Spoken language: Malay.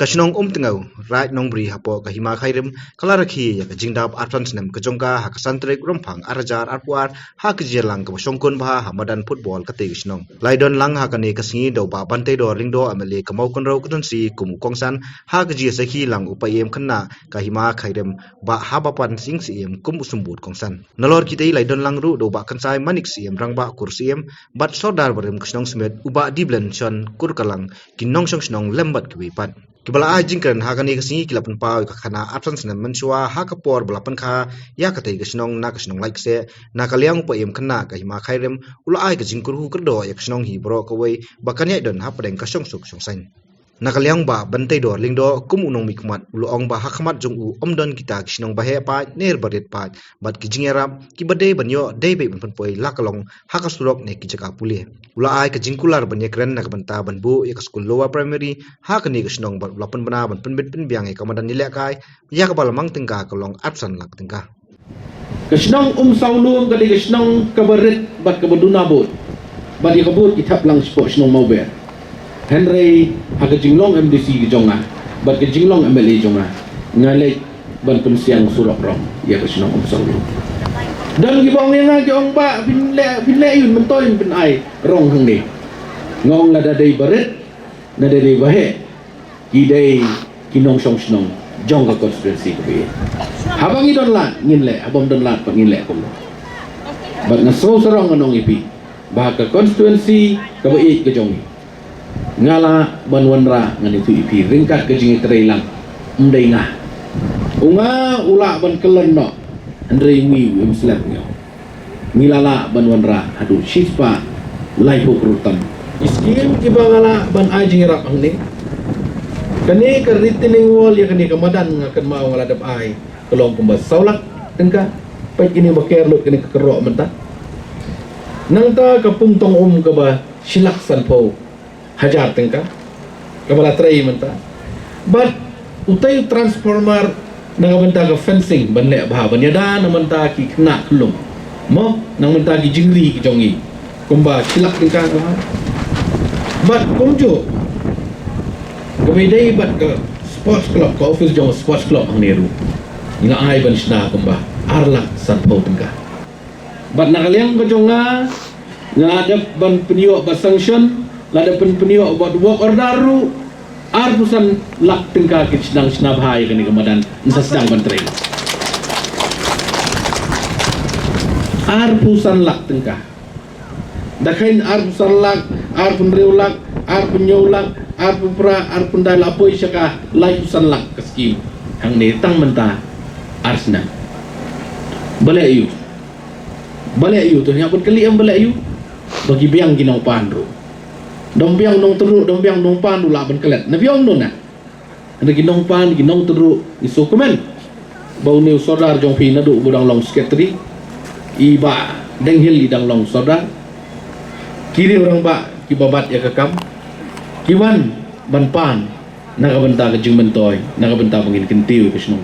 Kasnong tengau right nong bri hapo kahima khairim kalaraki ya jingdap artan sinem kejongka hakasantrek rompang arajar arpuar ha kejelang ke songkon bah hamadan football kate gisnong laidon lang hakane kasingi do ba bante do lingdo amele kamau konro kutunsi kumu kongsan ha keji sakhi lang upayem khanna kahima khairim ba habapan sing siem kum sumbut kongsan nalor kitei laidon lang ru do ba kansai manik siem rangba kursiem bat sodar barim kusnong smet uba diblen chon kurkalang kinong song lembat kwipat kibala ajingkan hakani kasingi kilapan pau kakana absan senam mensua hakapor belapan kha ya katai kasnong na kasnong like se na kaliang upayem khanna kahima khairem ula ai kajingkurhu kerdo ya kasnong hi bro kawai bakanya don hapadeng kasong suk songsain nakaliang ba bantai do lingdo kumunong mikmat uloong ba hakmat jongu omdon kita kisnong bahe pa ner baret pa bat kijingera kibade banyo debe banpoi lakalong hakasurok ne kijaka puli ula ai kajingkular banye kren nak banta banbu ya school lower primary hakani kisnong ba lapan bana ban penbit penbiang e kamadan nilekai ya kabal mang tengka kalong absan lak tengka kisnong saulum kali kisnong kabaret bat kabaduna bot bat yakabut kitap lang sport kisnong mauber Henry haga jinglong MDC jonga bat ke jinglong MLA jonga ngalek ban pensiang surok rong ya ke senong saulu dan gibong yang ngagi ong ba binle yun mentoin bin ai rong hang ni ngong la dadai baret na dadai bahe idai kinong song senong jong ka konstituensi ke bi habang idon la nginle abom don la pa nginle ko bat na so sarong anong ipi ba ka konstituensi ka ba ke jongi ngala banwanra ngan itu ipi ringkat ke jingi terailang mdai ngah unga ula ban kelen no andrei mi slap ngau milala banwanra adu shispa lai hukrutan iskim kibangala ban aji rap angni kani keritining wal ya kani kamadan ngakan mau ngaladap ai kelong pembas saulak tengka pai kini baker lut kini kekerok mentah nang ta kapung tong ka ba silak sanpo hajar tengka kepala tray mentah but utai transformer nang mentah ke fencing banlek bah banyada nang mentah ki kena kelum mo nang mentah ki jingri ki jongi kumba silak tengka bah but kumjo kebedai but ke sports club ke office jong sports club ang neru ina ai ban sna kumba arlak sanpo tengka but nakaliang ke jonga ngadap ban peniok ba sanction lada penpeniok buat work order ru arpusan lak tengka ke sedang senabhai kini kemadan nsa sedang bantrai arpusan lak tengka dakain arpusan lak arpun reulak arpun nyolak arpun pra arpun dal apoi syaka laipusan lak ke skim hang ni tang mentah arsna balik you tu yang pun kali yang balik you bagi biang ginau pandru dombiang nong teruk dombiang nong pan dula ban kelet na biong nona ada ginong pan ginong teruk isu komen bau new sodar jong pi na du budang long sekretari iba denghil idang long sodar kiri orang ba kibabat ya kekam kiwan ban pan naga benta ke jing bentoy naga benta pengin kentiu ke senong